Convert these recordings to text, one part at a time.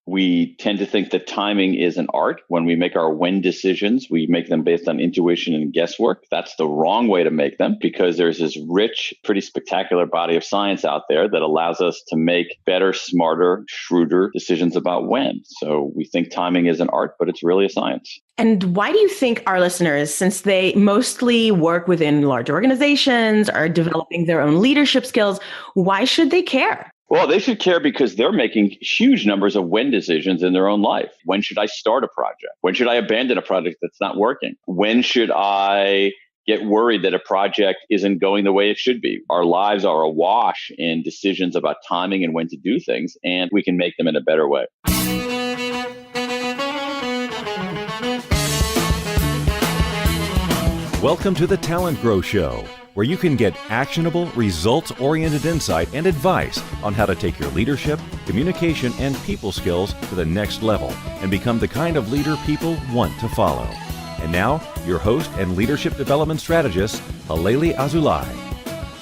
We tend to think that timing is an art. When we make our when decisions, we make them based on intuition and guesswork. That's the wrong way to make them because there's this rich, pretty spectacular body of science out there that allows us to make better, smarter, shrewder decisions about when. So we think timing is an art, but it's really a science. And why do you think our listeners, since they mostly work within large organizations, are developing their own leadership skills, why should they care? Well, they should care because they're making huge numbers of when decisions in their own life. When should I start a project? When should I abandon a project that's not working? When should I get worried that a project isn't going the way it should be? Our lives are awash in decisions about timing and when to do things, and we can make them in a better way. Welcome to the TalentGrow Show, where you can get actionable, results-oriented insight and advice on how to take your leadership, communication, and people skills to the next level and become the kind of leader people want to follow. And now, your host and leadership development strategist, Halelly Azulay.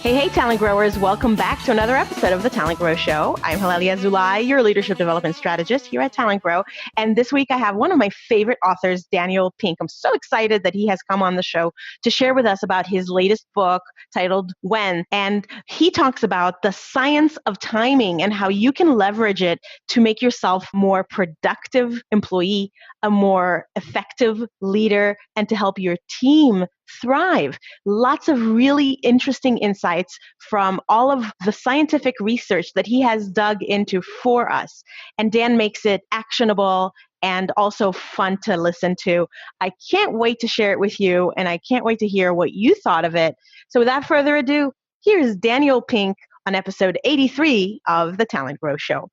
Hey, talent growers. Welcome back to another episode of the TalentGrow Show. I'm Halelly Azulay, your leadership development strategist here at TalentGrow. And this week I have one of my favorite authors, Daniel Pink. I'm so excited that he has come on the show to share with us about his latest book titled When. And he talks about the science of timing and how you can leverage it to make yourself a more productive employee, a more effective leader, and to help your team thrive. Lots of really interesting insights from all of the scientific research that he has dug into for us. And Dan makes it actionable and also fun to listen to. I can't wait to share it with you, and I can't wait to hear what you thought of it. So without further ado, here's Daniel Pink on episode 83 of the TalentGrow Show.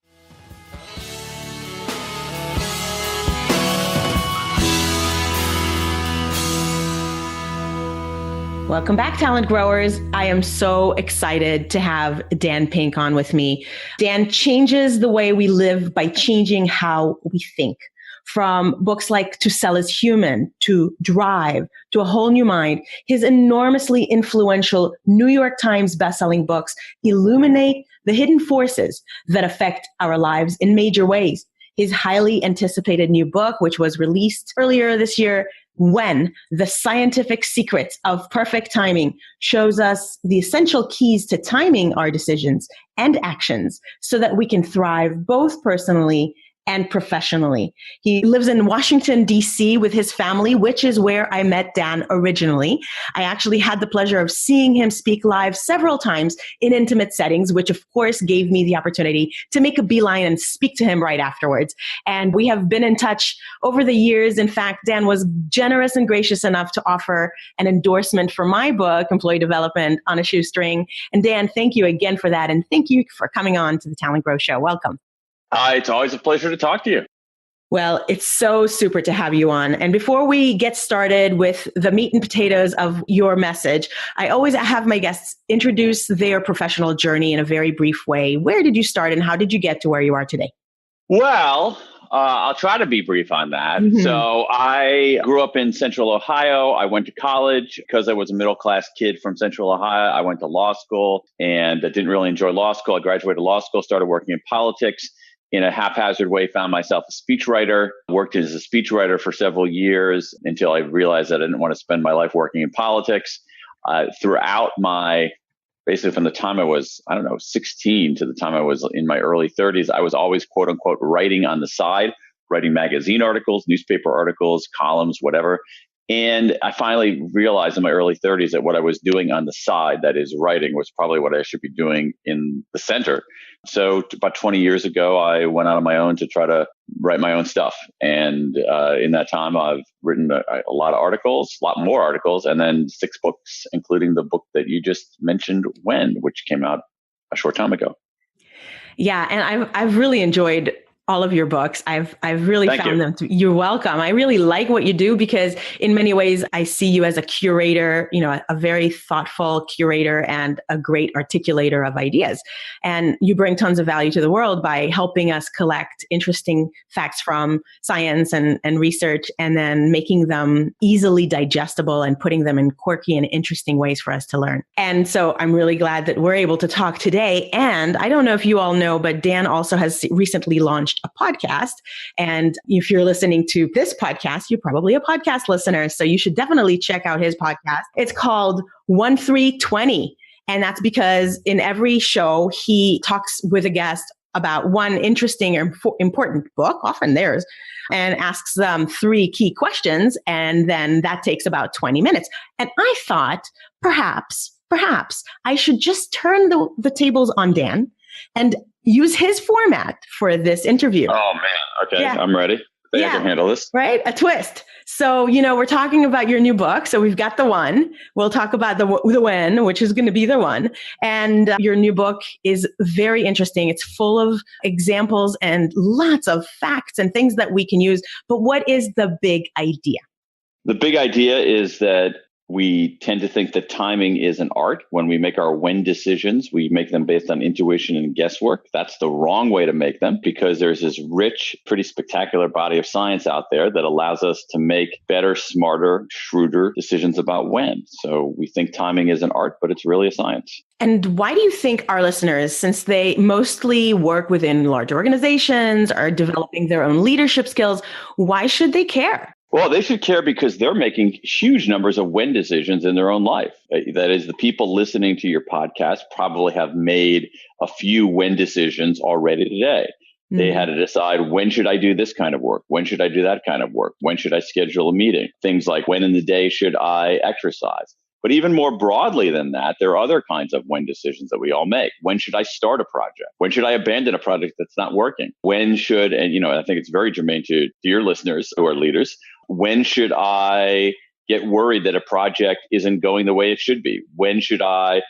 Welcome back, talent growers. I am so excited to have Dan Pink on with me. Dan changes the way we live by changing how we think. From books like To Sell is Human, to Drive, to A Whole New Mind, his enormously influential New York Times bestselling books illuminate the hidden forces that affect our lives in major ways. His highly anticipated new book, which was released earlier this year, When, the Scientific Secrets of Perfect Timing, shows us the essential keys to timing our decisions and actions so that we can thrive both personally and professionally. He lives in Washington, D.C. with his family, which is where I met Dan originally. I actually had the pleasure of seeing him speak live several times in intimate settings, which of course gave me the opportunity to make a beeline and speak to him right afterwards. And we have been in touch over the years. In fact, Dan was generous and gracious enough to offer an endorsement for my book, Employee Development on a Shoestring. And Dan, thank you again for that. And thank you for coming on to the TalentGrow Show. Welcome. It's always a pleasure to talk to you. Well, it's so super to have you on. And before we get started with the meat and potatoes of your message, I always have my guests introduce their professional journey in a very brief way. Where did you start and how did you get to where you are today? Well, I'll try to be brief on that. Mm-hmm. So I grew up in Central Ohio. I went to college because I was a middle-class kid from Central Ohio. I went to law school and I didn't really enjoy law school. I graduated law school, started working in politics. In a haphazard way, found myself a speechwriter, worked as a speechwriter for several years until I realized that I didn't want to spend my life working in politics. Throughout basically from the time I was, 16 to the time I was in my early 30s, I was always, quote unquote, writing on the side, writing magazine articles, newspaper articles, columns, whatever. And I finally realized in my early 30s that what I was doing on the side, that is writing, was probably what I should be doing in the center. So about 20 years ago, I went out on my own to try to write my own stuff. And in that time, I've written a lot of articles, a lot more articles, and then 6 books, including the book that you just mentioned, When, which came out a short time ago. Yeah, and I've really enjoyed all of your books. I've really found them. You're welcome. I really like what you do because in many ways I see you as a curator, a very thoughtful curator and a great articulator of ideas. And you bring tons of value to the world by helping us collect interesting facts from science and research and then making them easily digestible and putting them in quirky and interesting ways for us to learn. And so I'm really glad that we're able to talk today. And I don't know if you all know, but Dan also has recently launched launched a podcast. And if you're listening to this podcast, you're probably a podcast listener. So you should definitely check out his podcast. It's called 1320. And that's because in every show, he talks with a guest about one interesting or important book, often theirs, and asks them 3 key questions. And then that takes about 20 minutes. And I thought perhaps I should just turn the tables on Dan and use his format for this interview. Oh, man. Okay. Yeah. I'm ready. I can handle this. Right? A twist. So, we're talking about your new book. So we've got the one. We'll talk about the when, which is going to be the one. And your new book is very interesting. It's full of examples and lots of facts and things that we can use. But what is the big idea? The big idea is that we tend to think that timing is an art. When we make our when decisions, we make them based on intuition and guesswork. That's the wrong way to make them, because there's this rich, pretty spectacular body of science out there that allows us to make better, smarter, shrewder decisions about when. So we think timing is an art, but it's really a science. And why do you think our listeners, since they mostly work within large organizations, are developing their own leadership skills, why should they care? Well, they should care because they're making huge numbers of when decisions in their own life. That is, the people listening to your podcast probably have made a few when decisions already today. Mm-hmm. They had to decide, when should I do this kind of work? When should I do that kind of work? When should I schedule a meeting? Things like, when in the day should I exercise? But even more broadly than that, there are other kinds of when decisions that we all make. When should I start a project? When should I abandon a project that's not working? When should, and I think it's very germane to your listeners who are leaders, when should I get worried that a project isn't going the way it should be? When should I,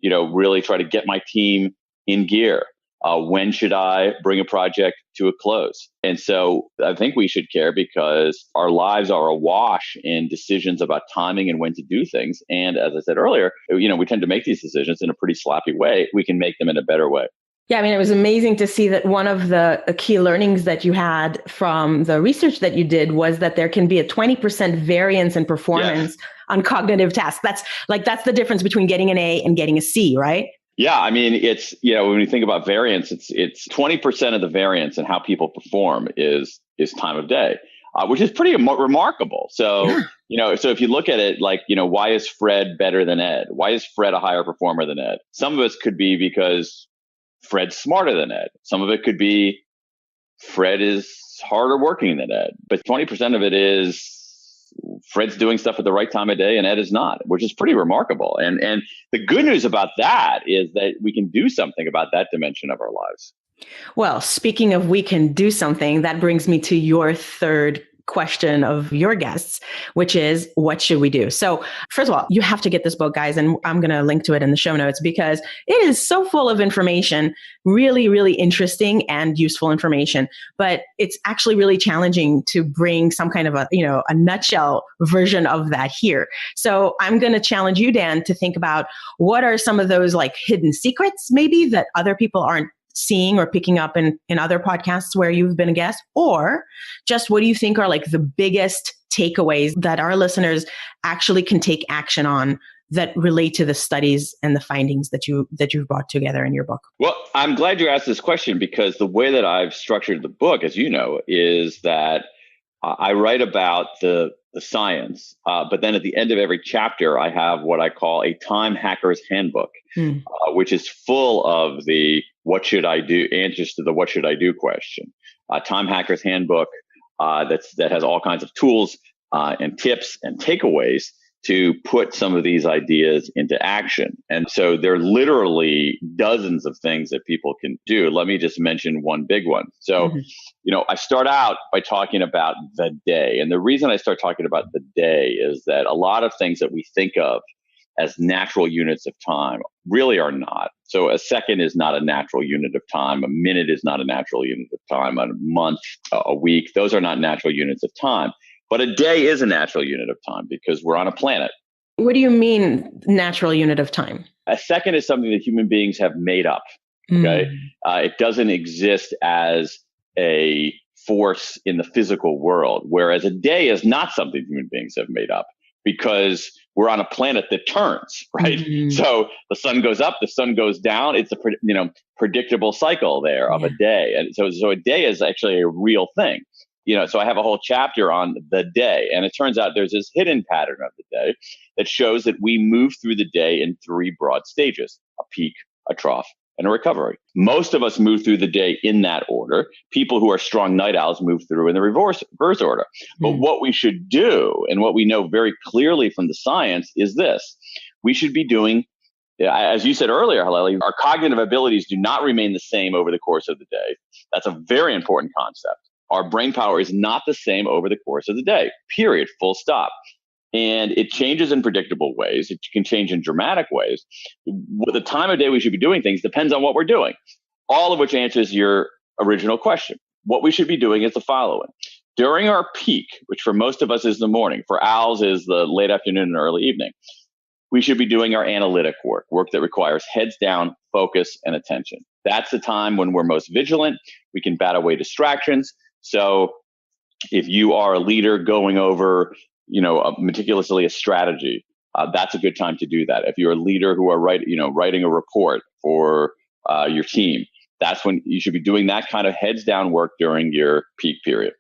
really try to get my team in gear? When should I bring a project to a close? And so I think we should care because our lives are awash in decisions about timing and when to do things. And as I said earlier, we tend to make these decisions in a pretty sloppy way. We can make them in a better way. Yeah, it was amazing to see that one of the key learnings that you had from the research that you did was that there can be a 20% variance in performance on cognitive tasks. That's the difference between getting an A and getting a C, right? Yeah, it's, when you think about variance, it's 20% of the variance in how people perform is time of day, which is pretty remarkable. So, so if you look at it like, why is Fred better than Ed? Why is Fred a higher performer than Ed? Some of us could be because Fred's smarter than Ed. Some of it could be Fred is harder working than Ed. But 20% of it is Fred's doing stuff at the right time of day and Ed is not, which is pretty remarkable. And the good news about that is that we can do something about that dimension of our lives. Well, speaking of we can do something, that brings me to your third question of your guests, which is, what should we do? So first of all, you have to get this book, guys, and I'm going to link to it in the show notes because it is so full of information, really, really interesting and useful information. But it's actually really challenging to bring some kind of a nutshell version of that here. So I'm going to challenge you, Dan, to think about what are some of those like hidden secrets maybe that other people aren't seeing or picking up in other podcasts where you've been a guest, or just what do you think are like the biggest takeaways that our listeners actually can take action on that relate to the studies and the findings that you've brought together in your book? Well, I'm glad you asked this question because the way that I've structured the book, as you know, is that I write about the science, but then at the end of every chapter, I have what I call a time hacker's handbook, which is full of the what should I do answers to the what should I do question. Time hacker's handbook that has all kinds of tools and tips and takeaways to put some of these ideas into action. And so there are literally dozens of things that people can do. Let me just mention one big one. So, I start out by talking about the day. And the reason I start talking about the day is that a lot of things that we think of as natural units of time really are not. So a second is not a natural unit of time. A minute is not a natural unit of time. A month, a week, those are not natural units of time. But a day is a natural unit of time because we're on a planet. What do you mean natural unit of time? A second is something that human beings have made up. Okay, it doesn't exist as a force in the physical world, whereas a day is not something human beings have made up. because we're on a planet that turns, right? Mm-hmm. So the sun goes up, the sun goes down. It's a predictable cycle there of a day. And so a day is actually a real thing. So I have a whole chapter on the day, and it turns out there's this hidden pattern of the day that shows that we move through the day in 3 broad stages: a peak, a trough, and a recovery. Most of us move through the day in that order. People who are strong night owls move through in the reverse order. But what we should do, and what we know very clearly from the science, is this. We should be doing, as you said earlier, Halelly, our cognitive abilities do not remain the same over the course of the day. That's a very important concept. Our brain power is not the same over the course of the day, period, full stop. And it changes in predictable ways. It can change in dramatic ways. The time of day we should be doing things depends on what we're doing, all of which answers your original question. What we should be doing is the following. During our peak, which for most of us is the morning, for owls is the late afternoon and early evening, we should be doing our analytic work that requires heads down, focus, and attention. That's the time when we're most vigilant. We can bat away distractions. So if you are a leader going over meticulously a strategy, that's a good time to do that. If you're a leader who are writing a report for your team, that's when you should be doing that kind of heads down work during your peak period.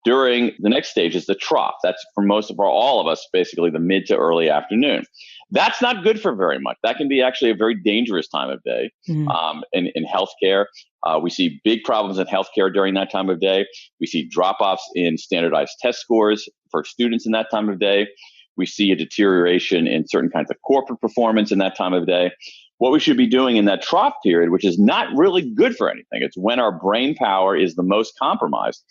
During the next stage is the trough. That's for all of us, basically the mid to early afternoon. That's not good for very much. That can be actually a very dangerous time of day. In healthcare. We see big problems in healthcare during that time of day. We see drop-offs in standardized test scores for students in that time of day. We see a deterioration in certain kinds of corporate performance in that time of day. What we should be doing in that trough period, which is not really good for anything, it's when our brain power is the most compromised.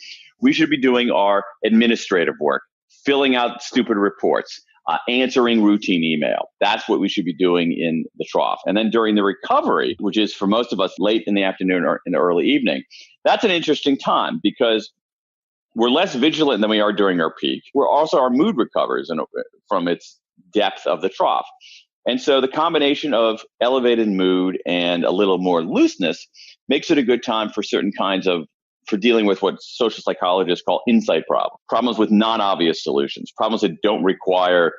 We should be doing our administrative work, filling out stupid reports, answering routine email. That's what we should be doing in the trough. And then during the recovery, which is for most of us late in the afternoon or in the early evening, that's an interesting time because we're less vigilant than we are during our peak. Our mood recovers from its depth of the trough. And so the combination of elevated mood and a little more looseness makes it a good time for certain kinds of for dealing with what social psychologists call insight problems with non-obvious solutions, problems that don't require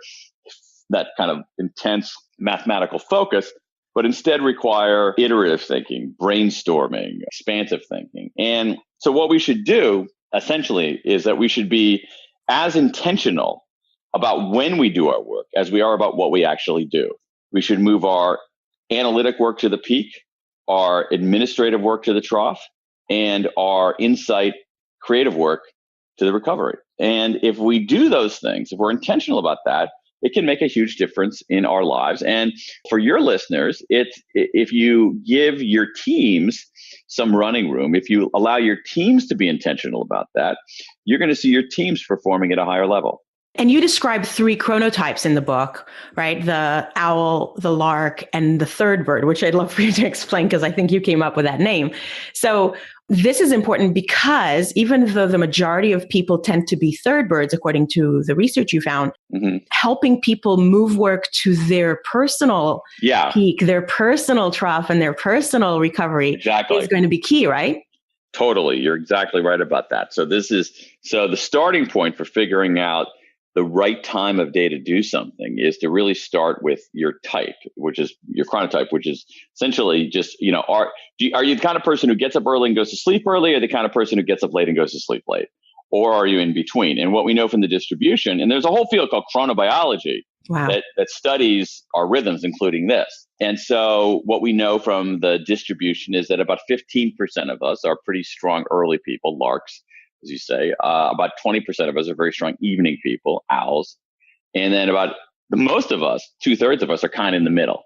that kind of intense mathematical focus, but instead require iterative thinking, brainstorming, expansive thinking. And so what we should do essentially is that we should be as intentional about when we do our work as we are about what we actually do. We should move our analytic work to the peak, our administrative work to the trough, and our insight creative work to the recovery. And if we do those things, if we're intentional about that, it can make a huge difference in our lives. And for your listeners, if you give your teams some running room, if you allow your teams to be intentional about that, you're going to see your teams performing at a higher level. And you describe 3 chronotypes in the book, right? The owl, the lark, and the third bird, which I'd love for you to explain because I think you came up with that name. So this is important because even though the majority of people tend to be third birds, according to the research you found, helping people move work to their personal peak, their personal trough, and their personal recovery is going to be key, right? Totally. You're exactly right about that. So the starting point for figuring out the right time of day to do something is to really start with your type, which is your chronotype, which is essentially just, are you the kind of person who gets up early and goes to sleep early, or the kind of person who gets up late and goes to sleep late? Or are you in between? And what we know from the distribution, and there's a whole field called chronobiology that studies our rhythms, including this. And so what we know from the distribution is that about 15% of us are pretty strong early people, larks, as you say. About 20% of us are very strong evening people, owls. And then about most of us, 2/3 of us, are kind of in the middle.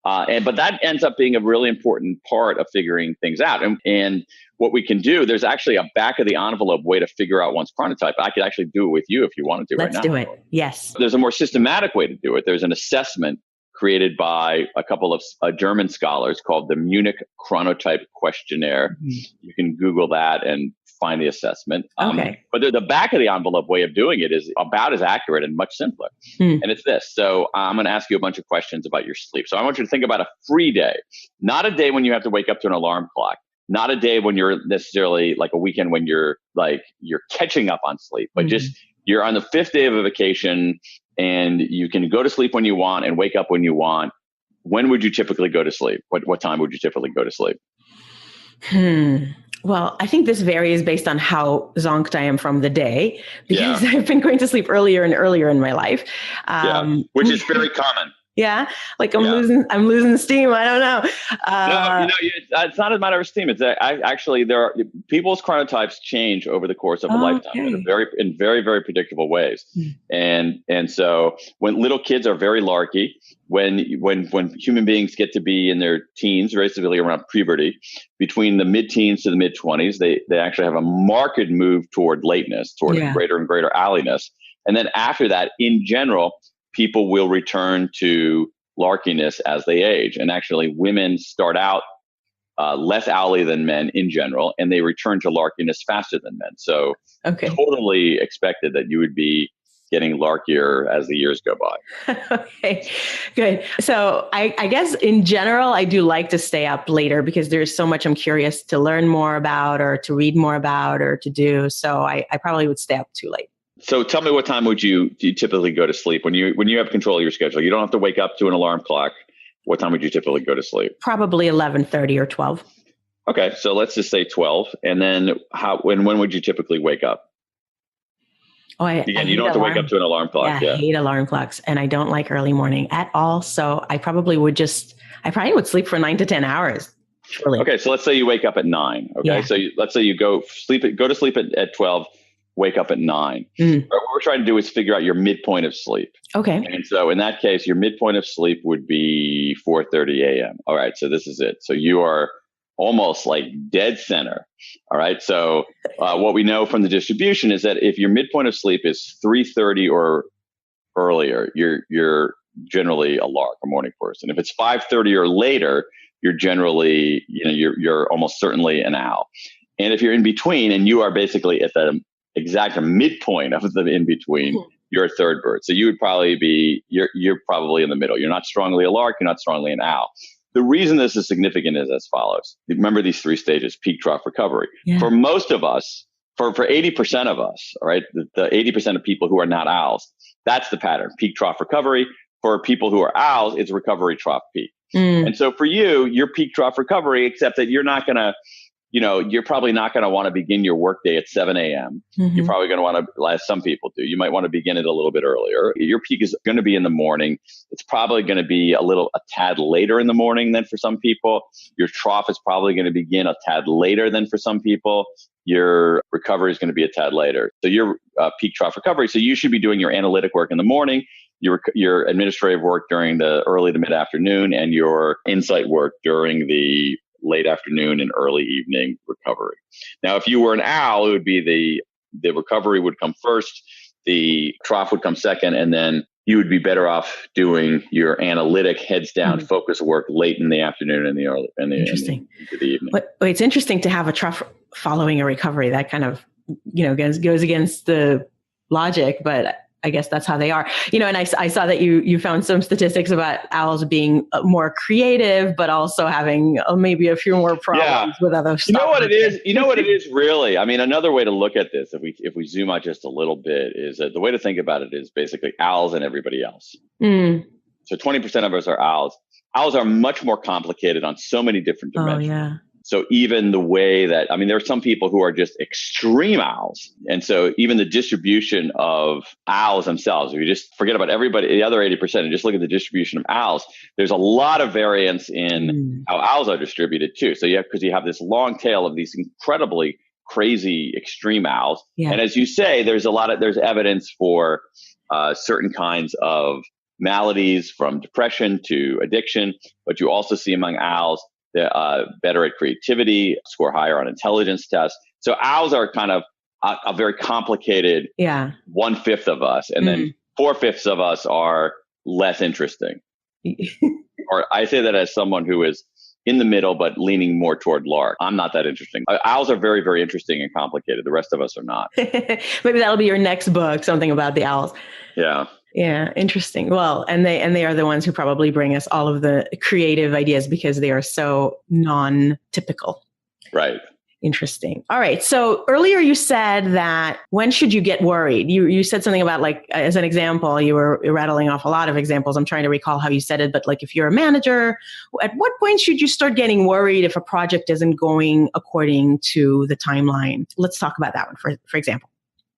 But that ends up being a really important part of figuring things out. And what we can do, there's actually a back of the envelope way to figure out one's chronotype. I could actually do it with you if you want to do it right now. Let's do it. Yes. There's a more systematic way to do it. There's an assessment created by a couple of German scholars called the Munich Chronotype Questionnaire. You can Google that and find the assessment. But the back of the envelope way of doing it is about as accurate and much simpler. And it's this. So I'm going to ask you a bunch of questions about your sleep. So I want you to think about a free day, not a day when you have to wake up to an alarm clock, not a day when you're necessarily like a weekend when you're catching up on sleep, but just you're on the 5th day of a vacation and you can go to sleep when you want and wake up when you want, when would you typically go to sleep? What time would you typically go to sleep? Well, I think this varies based on how zonked I am from the day, because I've been going to sleep earlier and earlier in my life. Which is very common. Yeah, like I'm losing steam. I don't know. No, it's not a matter of steam. It's actually people's chronotypes change over the course of a lifetime in very, very predictable ways. And so when little kids are very larky, when human beings get to be in their teens, basically around puberty, between the mid-teens to the mid-20s, they actually have a marked move toward lateness, toward greater and greater owliness. And then after that, in general, people will return to larkiness as they age. And actually, women start out less owly than men in general, and they return to larkiness faster than men. So totally expected that you would be getting larkier as the years go by. Okay, good. So I guess in general, I do like to stay up later because there's so much I'm curious to learn more about or to read more about or to do. So I probably would stay up too late. So tell me, what time do you typically go to sleep when you have control of your schedule? You don't have to wake up to an alarm clock. What time would you typically go to sleep? Probably 11:30 or 12. Okay, so let's just say 12. And then when would you typically wake up? You don't have to wake up to an alarm clock. I hate alarm clocks, and I don't like early morning at all. So I probably would sleep for 9 to 10 hours. Surely. Okay, so let's say you wake up at 9. Okay, so let's say you go to sleep at 12. Wake up at 9. What we're trying to do is figure out your midpoint of sleep. Okay. And so in that case, your midpoint of sleep would be 4:30 a.m. All right. So this is it. So you are almost like dead center. All right. So what we know from the distribution is that if your midpoint of sleep is 3:30 or earlier, you're generally a lark, a morning person. If it's 5:30 or later, you're generally, you're almost certainly an owl. And if you're in between and you are basically at the exact midpoint of the in between, you're a third bird. So you would probably you're probably in the middle. You're not strongly a lark. You're not strongly an owl. The reason this is significant is as follows. Remember these 3 stages: peak, trough, recovery. Yeah. For most of us, for 80% of us, all right, the 80% of people who are not owls, that's the pattern: peak, trough, recovery. For people who are owls, it's recovery, trough, peak. And so for you, your peak, trough, recovery, except that you're not going to, you're probably not going to want to begin your workday at 7 a.m. You're probably going to want to, as some people do, you might want to begin it a little bit earlier. Your peak is going to be in the morning. It's probably going to be a tad later in the morning than for some people. Your trough is probably going to begin a tad later than for some people. Your recovery is going to be a tad later. So your peak, trough, recovery. So you should be doing your analytic work in the morning, your administrative work during the early to mid afternoon, and your insight work during the late afternoon and early evening recovery. Now, if you were an owl, it would be the recovery would come first, the trough would come second, and then you would be better off doing your analytic heads down focus work late in the afternoon and into the evening. But it's interesting to have a trough following a recovery. That kind of, goes against the logic, but I guess that's how they are, and I saw that you found some statistics about owls being more creative, but also having maybe a few more problems with other stuff. You know what it is really? I mean, another way to look at this, if we zoom out just a little bit, is that the way to think about it is basically owls and everybody else. So 20% of us are owls. Owls are much more complicated on so many different dimensions. Oh, yeah. So even the way that, there are some people who are just extreme owls. And so even the distribution of owls themselves, if you just forget about everybody, the other 80%, and just look at the distribution of owls, there's a lot of variance in how owls are distributed too. So because you have this long tail of these incredibly crazy extreme owls. Yeah. And as you say, there's evidence for certain kinds of maladies, from depression to addiction, but you also see among owls they're better at creativity, score higher on intelligence tests. So owls are kind of a very complicated 1/5 of us, and then 4/5 of us are less interesting. Or I say that as someone who is in the middle, but leaning more toward lark. I'm not that interesting. Owls are very, very interesting and complicated. The rest of us are not. Maybe that'll be your next book, something about the owls. Yeah. Yeah, interesting. Well, and they are the ones who probably bring us all of the creative ideas because they are so non-typical. Right. Interesting. All right. So earlier you said that when should you get worried? You said something about like, as an example, you were rattling off a lot of examples. I'm trying to recall how you said it, but like if you're a manager, at what point should you start getting worried if a project isn't going according to the timeline? Let's talk about that one, for example.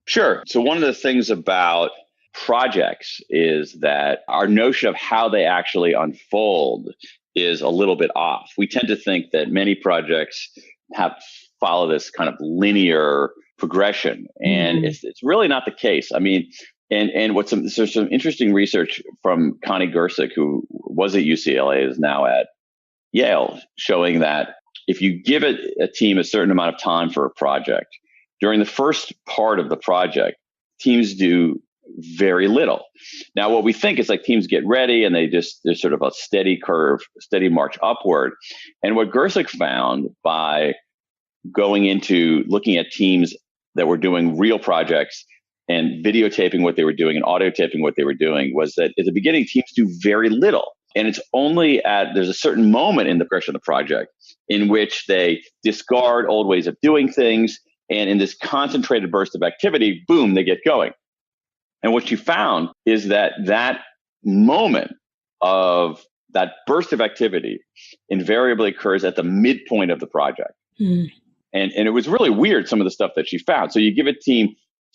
Sure. So one of the things about projects is that our notion of how they actually unfold is a little bit off. We tend to think that many projects follow this kind of linear progression, and it's really not the case. I mean, and there's some interesting research from Connie Gersick, who was at UCLA, is now at Yale, showing that if you give a team a certain amount of time for a project, during the first part of the project, teams do very little. Now, what we think is like teams get ready and there's sort of a steady curve, steady march upward. And what Gersick found by going into looking at teams that were doing real projects and videotaping what they were doing and audio taping what they were doing was that at the beginning, teams do very little. And it's only there's a certain moment in the progression of the project in which they discard old ways of doing things. And in this concentrated burst of activity, boom, they get going. And what you found is that moment of that burst of activity invariably occurs at the midpoint of the project. And it was really weird, some of the stuff that she found. So you give a team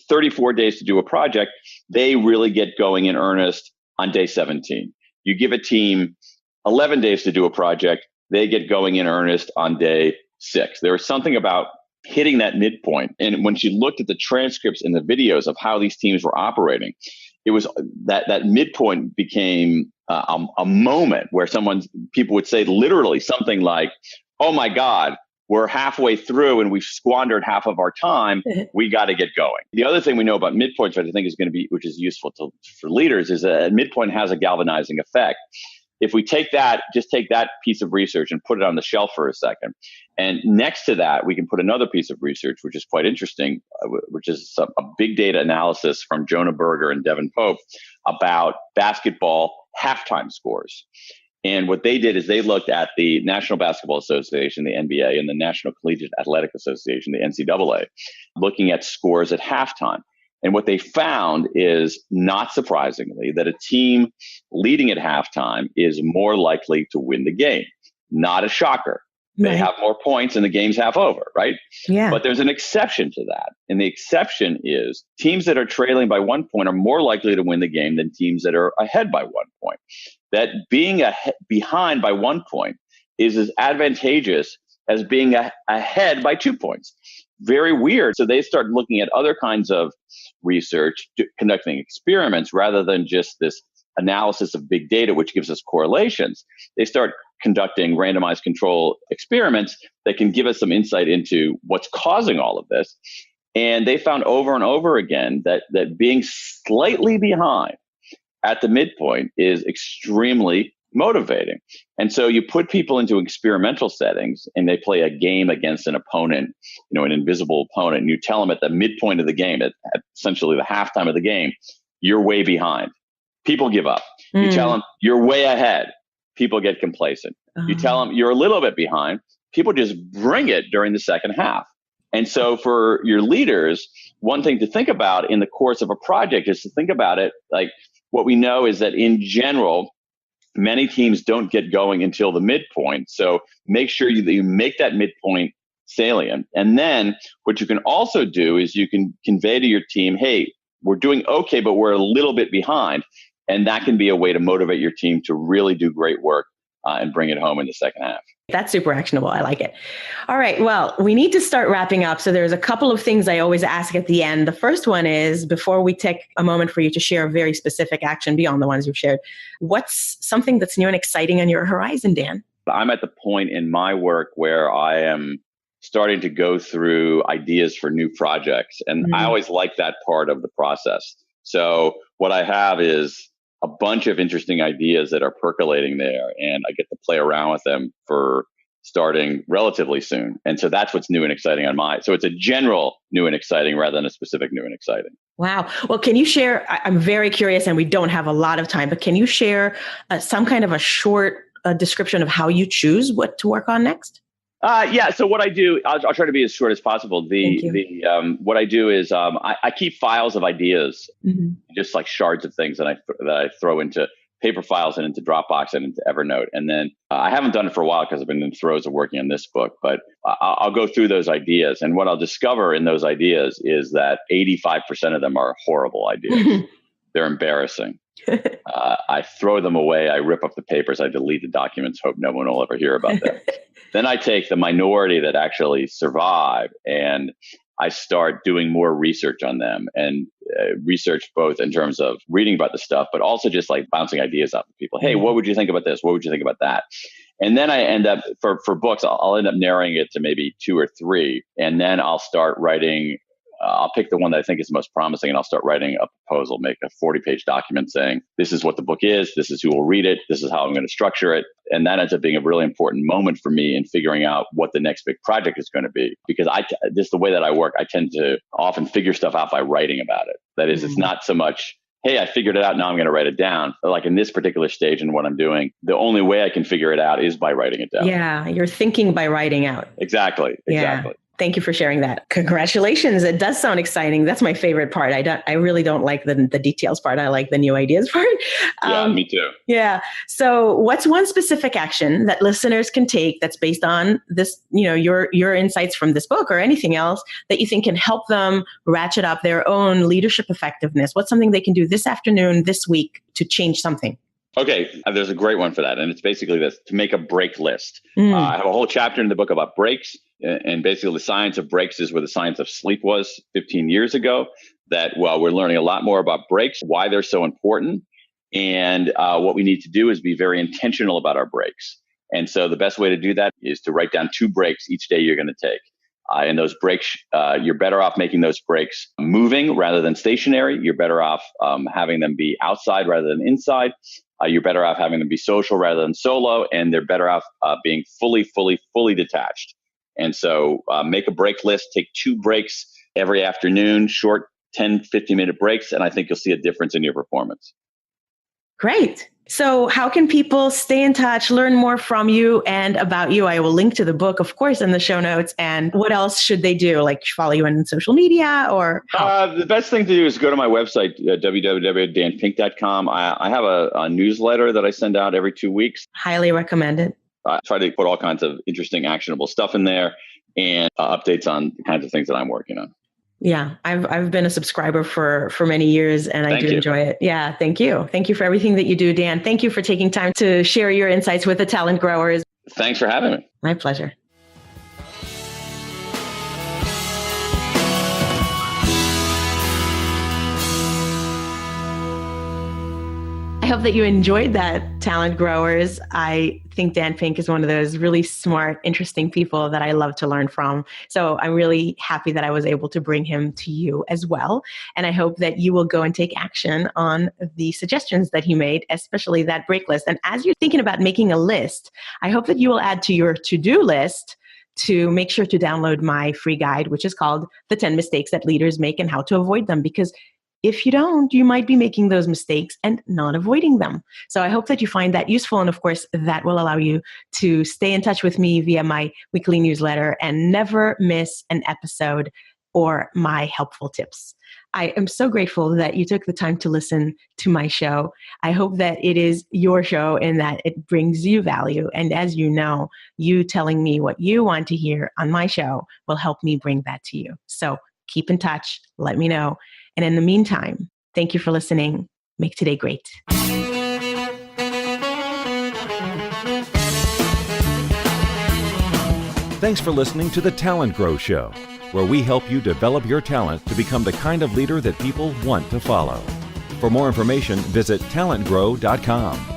34 days to do a project, they really get going in earnest on day 17. You give a team 11 days to do a project, they get going in earnest on day 6. There was something about hitting that midpoint. And when she looked at the transcripts and the videos of how these teams were operating, it was that midpoint became a moment where people would say literally something like, "Oh my God, we're halfway through and we've squandered half of our time. We got to get going." The other thing we know about midpoints, which I think is going to be, which is useful for leaders, is that a midpoint has a galvanizing effect. If we take that piece of research and put it on the shelf for a second, and next to that, we can put another piece of research, which is quite interesting, which is a big data analysis from Jonah Berger and Devin Pope about basketball halftime scores. And what they did is they looked at the National Basketball Association, the NBA, and the National Collegiate Athletic Association, the NCAA, looking at scores at halftime. And what they found is, not surprisingly, that a team leading at halftime is more likely to win the game. Not a shocker. They have more points and the game's half over, right? Yeah. But there's an exception to that. And the exception is teams that are trailing by 1 point are more likely to win the game than teams that are ahead by 1 point. That being behind by 1 point is as advantageous as being ahead by 2 points. Very weird. So they start looking at other kinds of research, conducting experiments rather than just this analysis of big data, which gives us correlations. They start conducting randomized control experiments that can give us some insight into what's causing all of this. And they found over and over again that being slightly behind at the midpoint is extremely motivating. And so you put people into experimental settings and they play a game against an opponent, an invisible opponent, and you tell them at the midpoint of the game, at essentially the halftime of the game, you're way behind. People give up. You tell them you're way ahead. People get complacent. You tell them you're a little bit behind. People just bring it during the second half. And so for your leaders, one thing to think about in the course of a project is to think about it like, what we know is that in general, many teams don't get going until the midpoint. So make sure that you make that midpoint salient. And then what you can also do is you can convey to your team, hey, we're doing okay, but we're a little bit behind. And that can be a way to motivate your team to really do great work and bring it home in the second half. That's super actionable. I like it. All right. Well, we need to start wrapping up. So there's a couple of things I always ask at the end. The first one is, before we take a moment for you to share a very specific action beyond the ones you've shared, what's something that's new and exciting on your horizon, Dan? I'm at the point in my work where I am starting to go through ideas for new projects. And I always like that part of the process. So what I have is a bunch of interesting ideas that are percolating there, and I get to play around with them for starting relatively soon. And so that's what's new and exciting on so it's a general new and exciting rather than a specific new and exciting. Wow. Well, can you share, I'm very curious and we don't have a lot of time, but can you share some kind of a short description of how you choose what to work on next? Yeah. So what I do, I'll try to be as short as possible. What I do is I keep files of ideas, just like shards of things that I throw into paper files and into Dropbox and into Evernote. And then I haven't done it for a while because I've been in the throes of working on this book, but I'll go through those ideas. And what I'll discover in those ideas is that 85% of them are horrible ideas. They're embarrassing. I throw them away. I rip up the papers. I delete the documents. Hope no one will ever hear about them. Then I take the minority that actually survive and I start doing more research on them and research both in terms of reading about the stuff, but also just like bouncing ideas off of people. Hey, what would you think about this? What would you think about that? And then I end up, for books, I'll end up narrowing it to maybe 2 or 3. And then I'll start writing, I'll pick the one that I think is most promising and I'll start writing a proposal, make a 40-page document saying, this is what the book is, this is who will read it, this is how I'm going to structure it. And that ends up being a really important moment for me in figuring out what the next big project is going to be. Because just the way that I work, I tend to often figure stuff out by writing about it. That is, it's not so much, hey, I figured it out, now I'm going to write it down. Like in this particular stage in what I'm doing, the only way I can figure it out is by writing it down. Yeah, you're thinking by writing out. Exactly. Yeah. Thank you for sharing that. Congratulations. It does sound exciting. That's my favorite part. I really don't like the details part. I like the new ideas part. Yeah, me too. Yeah. So what's one specific action that listeners can take that's based on this, your insights from this book or anything else that you think can help them ratchet up their own leadership effectiveness? What's something they can do this afternoon, this week to change something? Okay, there's a great one for that. And it's basically this, to make a break list. I have a whole chapter in the book about breaks. And basically the science of breaks is where the science of sleep was 15 years ago. That, well, we're learning a lot more about breaks, why they're so important. And what we need to do is be very intentional about our breaks. And so the best way to do that is to write down 2 breaks each day you're going to take. And those breaks, you're better off making those breaks moving rather than stationary. You're better off having them be outside rather than inside. You're better off having them be social rather than solo. And they're better off being fully detached. And so make a break list, take 2 breaks every afternoon, short 10, 15-minute breaks. And I think you'll see a difference in your performance. Great. So how can people stay in touch, learn more from you and about you? I will link to the book, of course, in the show notes. And what else should they do? Like follow you on social media or how? The best thing to do is go to my website, www.danpink.com. I have a newsletter that I send out every 2 weeks. Highly recommended. I try to put all kinds of interesting, actionable stuff in there and updates on the kinds of things that I'm working on. Yeah, I've been a subscriber for many years and I do enjoy it. Yeah, thank you. Thank you for everything that you do, Dan. Thank you for taking time to share your insights with the Talent Growers. Thanks for having me. My pleasure. I hope that you enjoyed that, Talent Growers. I think Dan Pink is one of those really smart, interesting people that I love to learn from. So I'm really happy that I was able to bring him to you as well. And I hope that you will go and take action on the suggestions that he made, especially that break list. And as you're thinking about making a list, I hope that you will add to your to-do list to make sure to download my free guide, which is called The 10 Mistakes That Leaders Make and How to Avoid Them. Because if you don't, you might be making those mistakes and not avoiding them. So I hope that you find that useful. And of course, that will allow you to stay in touch with me via my weekly newsletter and never miss an episode or my helpful tips. I am so grateful that you took the time to listen to my show. I hope that it is your show and that it brings you value. And as you know, you telling me what you want to hear on my show will help me bring that to you. So keep in touch. Let me know. And in the meantime, thank you for listening. Make today great. Thanks for listening to the TalentGrow Show, where we help you develop your talent to become the kind of leader that people want to follow. For more information, visit talentgrow.com.